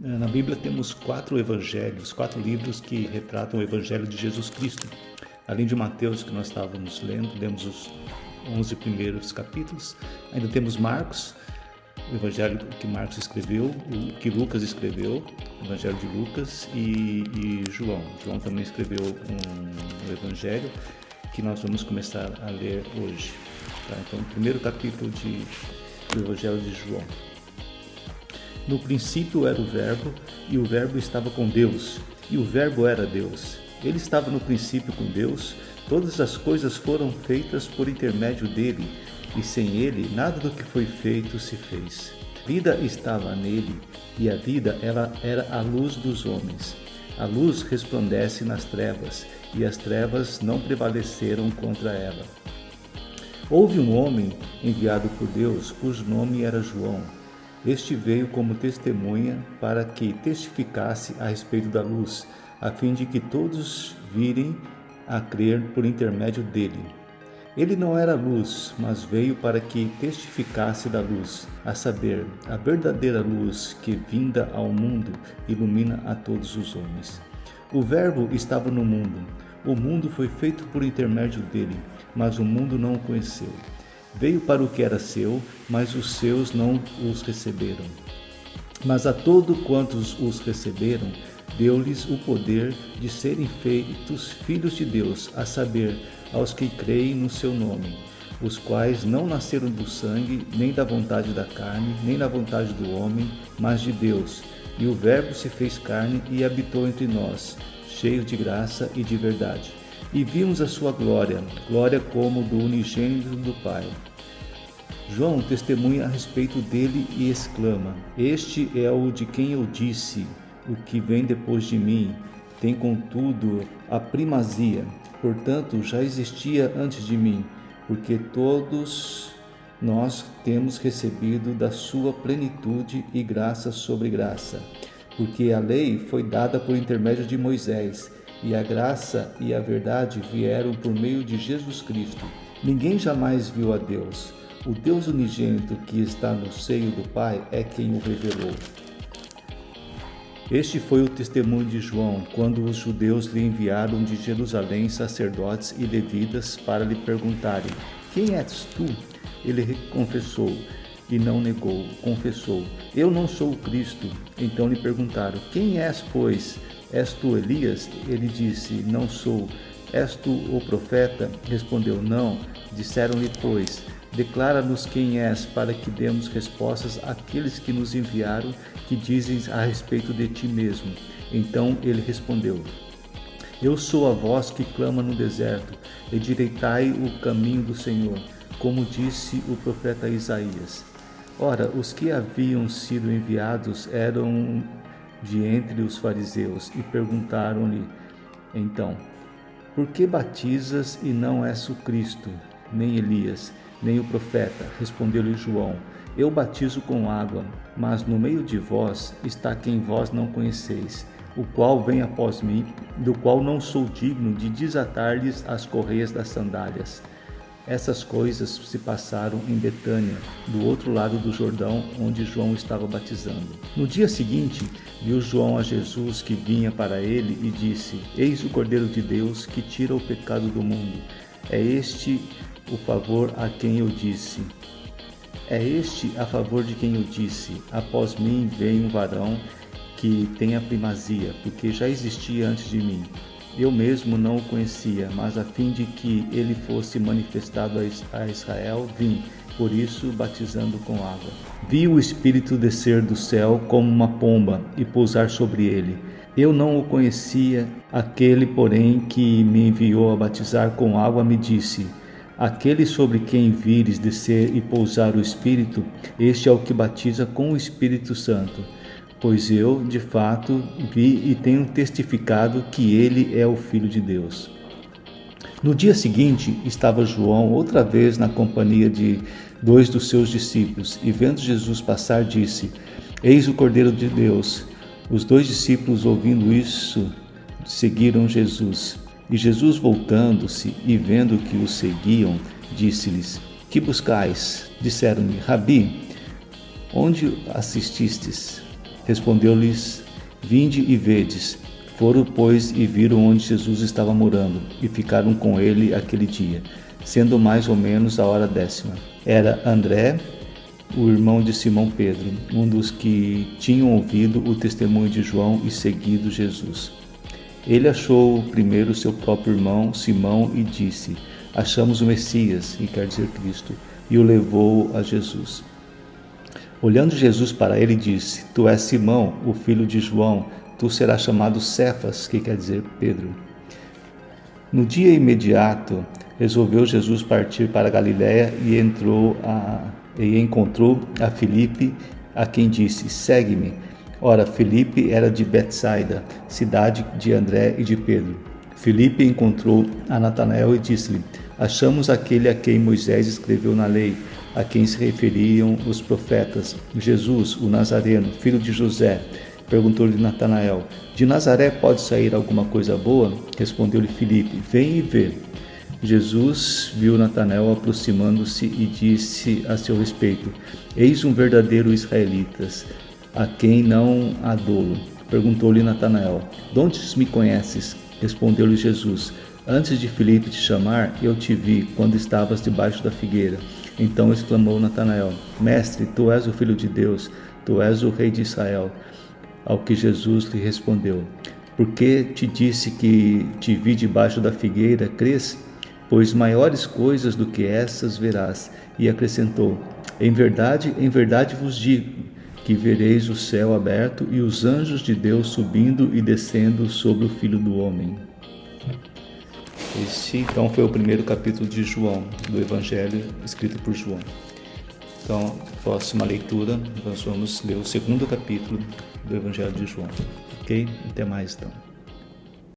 Na Bíblia temos 4 evangelhos, 4 livros que retratam o evangelho de Jesus Cristo. Além de Mateus, que nós estávamos lendo, lemos os 11 primeiros capítulos. Ainda temos Marcos, o evangelho que Marcos escreveu, o que Lucas escreveu, o evangelho de Lucas, e João. João também escreveu um evangelho que nós vamos começar a ler hoje. Tá? Então, o primeiro capítulo do evangelho de João. No princípio era o Verbo, e o Verbo estava com Deus, e o Verbo era Deus. Ele estava no princípio com Deus. Todas as coisas foram feitas por intermédio dele, e sem ele nada do que foi feito se fez. A vida estava nele, e a vida ela era a luz dos homens. A luz resplandece nas trevas, e as trevas não prevaleceram contra ela. Houve um homem enviado por Deus, cujo nome era João. Este veio como testemunha para que testificasse a respeito da luz, a fim de que todos virem a crer por intermédio dele. Ele não era luz, mas veio para que testificasse da luz, a saber, a verdadeira luz que, vinda ao mundo, ilumina a todos os homens. O Verbo estava no mundo. O mundo foi feito por intermédio dele, mas o mundo não o conheceu. Veio para o que era seu, mas os seus não os receberam. Mas a todo quantos os receberam, deu-lhes o poder de serem feitos filhos de Deus, a saber, aos que creem no seu nome, os quais não nasceram do sangue, nem da vontade da carne, nem da vontade do homem, mas de Deus. E o Verbo se fez carne e habitou entre nós, cheio de graça e de verdade. E vimos a sua glória, glória como do unigênito do Pai. João testemunha a respeito dele e exclama: Este é o de quem eu disse, o que vem depois de mim, tem contudo a primazia, portanto já existia antes de mim, porque todos nós temos recebido da sua plenitude e graça sobre graça. Porque a lei foi dada por intermédio de Moisés, e a graça e a verdade vieram por meio de Jesus Cristo. Ninguém jamais viu a Deus. O Deus unigênito que está no seio do Pai é quem o revelou. Este foi o testemunho de João, quando os judeus lhe enviaram de Jerusalém sacerdotes e levitas para lhe perguntarem: Quem és tu? Ele confessou e não negou, confessou: Eu não sou o Cristo. Então lhe perguntaram: Quem és, pois? És tu Elias? Ele disse: Não sou. És tu o profeta? Respondeu: Não. Disseram-lhe, pois: Declara-nos quem és, para que demos respostas àqueles que nos enviaram, que dizem a respeito de ti mesmo. Então ele respondeu: Eu sou a voz que clama no deserto, endireitai o caminho do Senhor, como disse o profeta Isaías. Ora, os que haviam sido enviados eram de entre os fariseus, e perguntaram-lhe então: Por que batizas e não és o Cristo, nem Elias, nem o profeta? Respondeu-lhe João: Eu batizo com água, mas no meio de vós está quem vós não conheceis, o qual vem após mim, do qual não sou digno de desatar-lhes as correias das sandálias. Essas coisas se passaram em Betânia, do outro lado do Jordão, onde João estava batizando. No dia seguinte, viu João a Jesus que vinha para ele e disse: Eis o Cordeiro de Deus que tira o pecado do mundo. É este a favor de quem eu disse: Após mim vem um varão que tem a primazia, porque já existia antes de mim. Eu mesmo não o conhecia, mas a fim de que ele fosse manifestado a Israel, vim, por isso batizando com água. Vi o Espírito descer do céu como uma pomba e pousar sobre ele. Eu não o conhecia, aquele, porém, que me enviou a batizar com água me disse: Aquele sobre quem vires descer e pousar o Espírito, este é o que batiza com o Espírito Santo. Pois eu, de fato, vi e tenho testificado que ele é o Filho de Deus. No dia seguinte, estava João outra vez na companhia de 2 dos seus discípulos, e vendo Jesus passar, disse: Eis o Cordeiro de Deus. Os 2 discípulos, ouvindo isso, seguiram Jesus. E Jesus, voltando-se e vendo que os seguiam, disse-lhes: Que buscais? Disseram-lhe: Rabi, onde assististes? Respondeu-lhes: Vinde e vedes. Foram, pois, e viram onde Jesus estava morando, e ficaram com ele aquele dia, sendo mais ou menos a hora 10ª. Era André, o irmão de Simão Pedro, um dos que tinham ouvido o testemunho de João e seguido Jesus. Ele achou primeiro seu próprio irmão Simão e disse: Achamos o Messias, que quer dizer Cristo, e o levou a Jesus. Olhando Jesus para ele, disse: Tu és Simão, o filho de João, tu serás chamado Cefas, que quer dizer Pedro. No dia imediato, resolveu Jesus partir para a Galiléia e encontrou a Filipe, a quem disse: Segue-me. Ora, Filipe era de Betsaida, cidade de André e de Pedro. Filipe encontrou a Natanael e disse-lhe: Achamos aquele a quem Moisés escreveu na lei, a quem se referiam os profetas, Jesus, o Nazareno, filho de José. Perguntou-lhe Natanael: De Nazaré pode sair alguma coisa boa? Respondeu-lhe Filipe: Vem e vê. Jesus viu Natanael aproximando-se e disse a seu respeito: Eis um verdadeiro israelita, a quem não há dolo. Perguntou-lhe Natanael: De onde me conheces? Respondeu-lhe Jesus: Antes de Filipe te chamar, eu te vi quando estavas debaixo da figueira. Então exclamou Natanael: Mestre, tu és o Filho de Deus, tu és o Rei de Israel. Ao que Jesus lhe respondeu: Porque te disse que te vi debaixo da figueira, crês? Pois maiores coisas do que essas verás. E acrescentou: em verdade vos digo, que vereis o céu aberto e os anjos de Deus subindo e descendo sobre o Filho do Homem. Este, então, foi o primeiro capítulo de João, do Evangelho escrito por João. Então, próxima leitura, nós vamos ler o segundo capítulo do Evangelho de João. Ok? Até mais, então.